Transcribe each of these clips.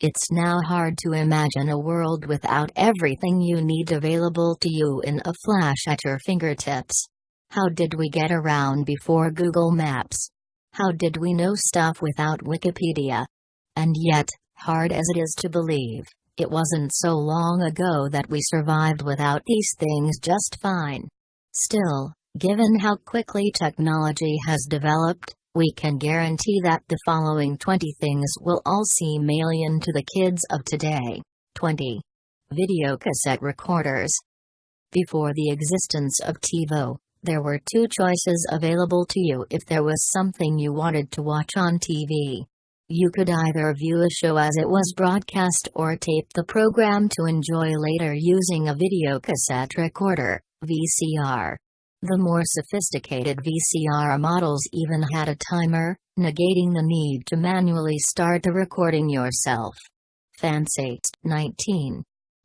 It's now hard to imagine a world without everything you need available to you in a flash at your fingertips. How did we get around before Google Maps? How did we know stuff without Wikipedia? And yet, hard as it is to believe, it wasn't so long ago that we survived without these things just fine. Still, given how quickly technology has developed, we can guarantee that the following 20 things will all seem alien to the kids of today. 20. Video cassette recorders. Before the existence of TiVo, there were two choices available to you if there was something you wanted to watch on TV. You could either view a show as it was broadcast or tape the program to enjoy later using a video cassette recorder, VCR. The more sophisticated VCR models even had a timer, negating the need to manually start the recording yourself. Fancy. 19.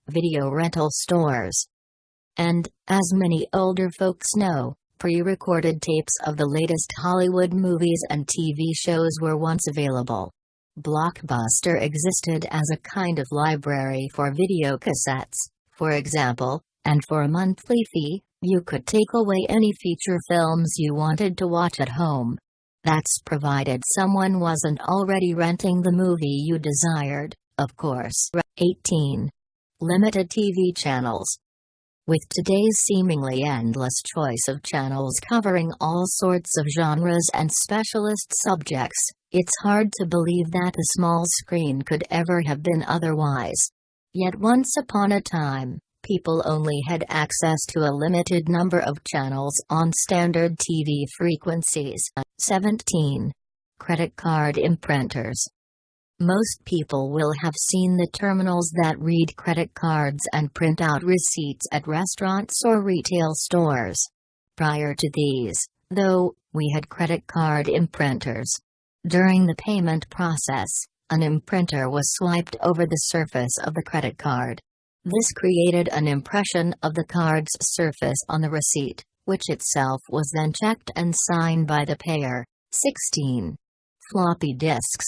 Video rental stores. And, as many older folks know, pre-recorded tapes of the latest Hollywood movies and TV shows were once available. Blockbuster existed as a kind of library for video cassettes, for example, and for a monthly fee, you could take away any feature films you wanted to watch at home. That's provided someone wasn't already renting the movie you desired, of course. 18. Limited TV channels. With today's seemingly endless choice of channels covering all sorts of genres and specialist subjects, it's hard to believe that the small screen could ever have been otherwise. Yet once upon a time, people only had access to a limited number of channels on standard TV frequencies. 17. Credit card imprinters. Most people will have seen the terminals that read credit cards and print out receipts at restaurants or retail stores. Prior to these, though, we had credit card imprinters. During the payment process, an imprinter was swiped over the surface of the credit card. This created an impression of the card's surface on the receipt, which itself was then checked and signed by the payer. 16. Floppy disks.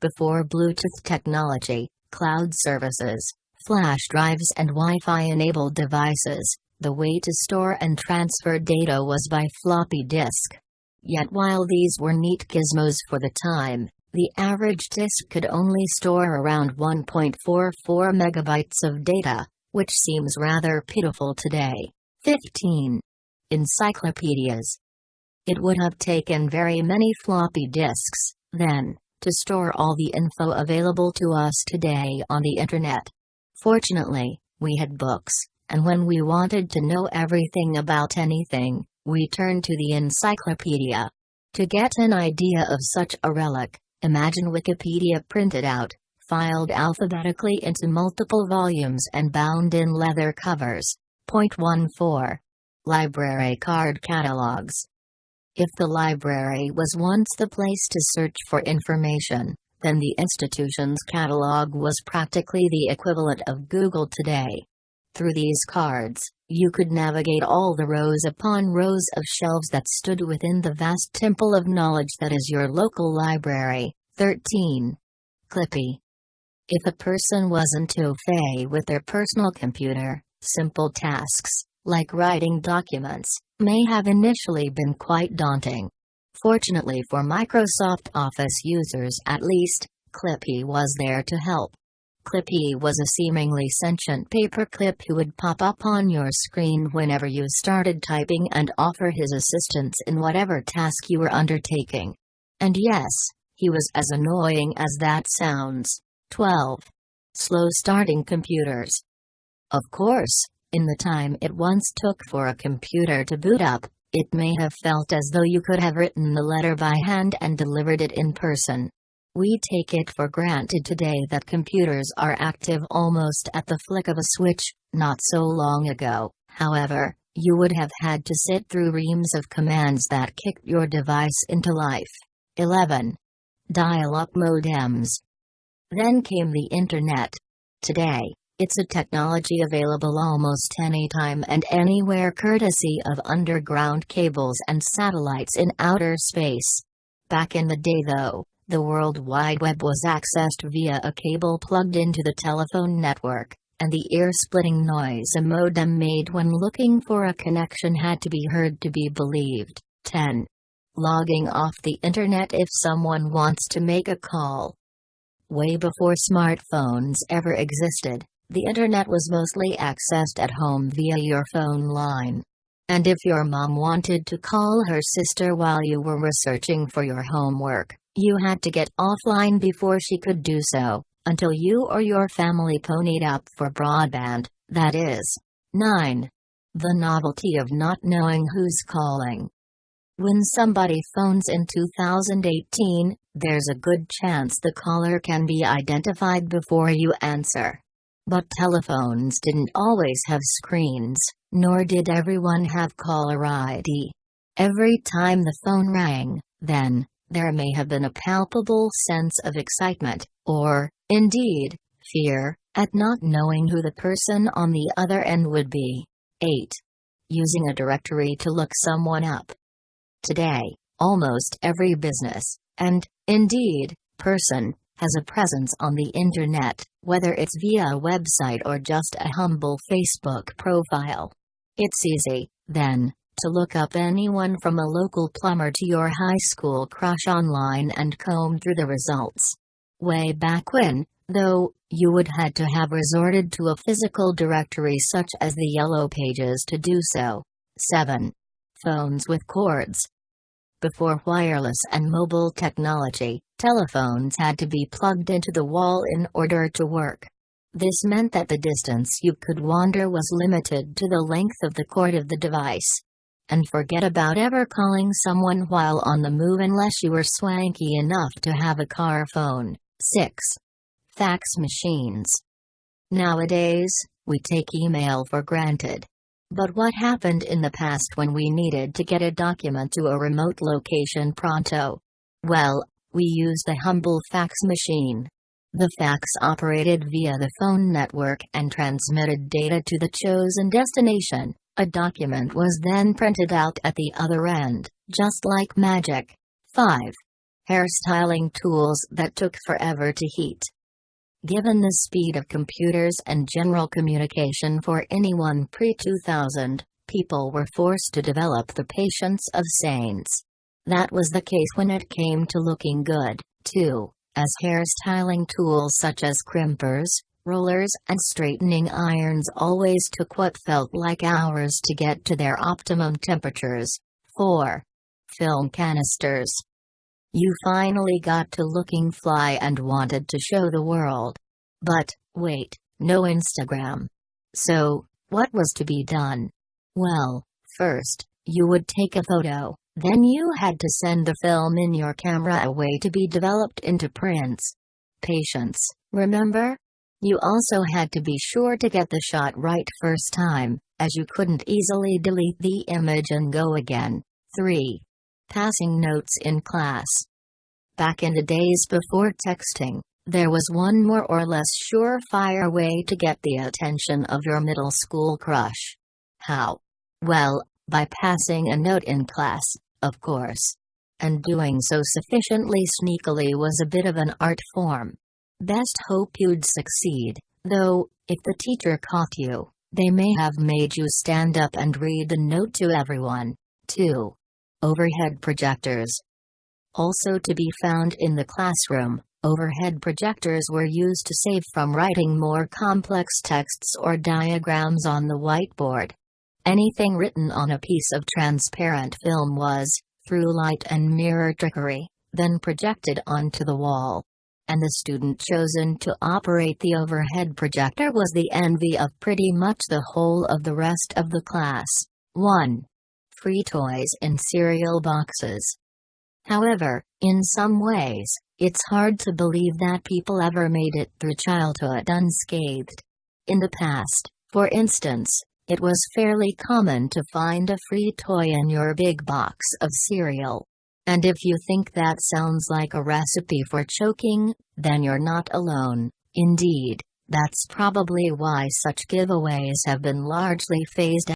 Before Bluetooth technology, cloud services, flash drives and Wi-Fi-enabled devices, the way to store and transfer data was by floppy disk. Yet while these were neat gizmos for the time, the average disk could only store around 1.44 megabytes of data, which seems rather pitiful today. 15. Encyclopedias. It would have taken very many floppy disks, then, to store all the info available to us today on the Internet. Fortunately, we had books, and when we wanted to know everything about anything, we turned to the encyclopedia. To get an idea of such a relic, imagine Wikipedia printed out, filed alphabetically into multiple volumes and bound in leather covers. 14. Library card catalogs. If the library was once the place to search for information, then the institution's catalog was practically the equivalent of Google today. Through these cards, you could navigate all the rows upon rows of shelves that stood within the vast temple of knowledge that is your local library. 13. Clippy. If a person wasn't au fait with their personal computer, simple tasks, like writing documents, may have initially been quite daunting. Fortunately for Microsoft Office users at least, Clippy was there to help. Clippy was a seemingly sentient paperclip who would pop up on your screen whenever you started typing and offer his assistance in whatever task you were undertaking. And yes, he was as annoying as that sounds. 12. Slow starting computers. Of course, in the time it once took for a computer to boot up, it may have felt as though you could have written the letter by hand and delivered it in person. We take it for granted today that computers are active almost at the flick of a switch. Not so long ago, however, you would have had to sit through reams of commands that kicked your device into life. 11. Dial-up modems. Then came the Internet. Today, it's a technology available almost anytime and anywhere courtesy of underground cables and satellites in outer space. Back in the day though, The World Wide Web was accessed via a cable plugged into the telephone network, and the ear-splitting noise a modem made when looking for a connection had to be heard to be believed. 10. Logging off the internet if someone wants to make a call. Way before smartphones ever existed, the internet was mostly accessed at home via your phone line. And if your mom wanted to call her sister while you were researching for your homework, you had to get offline before she could do so, until you or your family ponied up for broadband, that is. 9. The novelty of not knowing who's calling. When somebody phones in 2018, there's a good chance the caller can be identified before you answer. But telephones didn't always have screens, nor did everyone have caller ID. Every time the phone rang, then, there may have been a palpable sense of excitement, or, indeed, fear, at not knowing who the person on the other end would be. 8. Using a directory to look someone up. Today, almost every business, and, indeed, person, has a presence on the internet, whether it's via a website or just a humble Facebook profile. It's easy, then, to look up anyone from a local plumber to your high school crush online and comb through the results. Way back when, though, you would had to have resorted to a physical directory such as the Yellow Pages to do so. 7. Phones with cords. Before wireless and mobile technology, telephones had to be plugged into the wall in order to work. This meant that the distance you could wander was limited to the length of the cord of the device. And forget about ever calling someone while on the move unless you were swanky enough to have a car phone. 6. Fax machines. Nowadays, we take email for granted. But what happened in the past when we needed to get a document to a remote location pronto? Well, we used a humble fax machine. The fax operated via the phone network and transmitted data to the chosen destination. A document was then printed out at the other end, just like magic. 5. Hairstyling tools that took forever to heat. Given the speed of computers and general communication for anyone pre-2000, people were forced to develop the patience of saints. That was the case when it came to looking good, too, as hairstyling tools such as crimpers, rollers and straightening irons always took what felt like hours to get to their optimum temperatures. 4. Film canisters. You finally got to looking fly and wanted to show the world. But, wait, no Instagram. So, what was to be done? Well, first, you would take a photo, then you had to send the film in your camera away to be developed into prints. Patience, remember? You also had to be sure to get the shot right first time, as you couldn't easily delete the image and go again. 3. Passing notes in class. Back in the days before texting, there was one more or less surefire way to get the attention of your middle school crush. How? Well, by passing a note in class, of course. And doing so sufficiently sneakily was a bit of an art form. Best hope you'd succeed, though, if the teacher caught you, they may have made you stand up and read the note to everyone. 2. Overhead projectors. Also to be found in the classroom, overhead projectors were used to save from writing more complex texts or diagrams on the whiteboard. Anything written on a piece of transparent film was, through light and mirror trickery, then projected onto the wall. And the student chosen to operate the overhead projector was the envy of pretty much the whole of the rest of the class. 1. Free toys in cereal boxes. However, in some ways, it's hard to believe that people ever made it through childhood unscathed. In the past, for instance, it was fairly common to find a free toy in your big box of cereal. And if you think that sounds like a recipe for choking, then you're not alone. Indeed, that's probably why such giveaways have been largely phased out.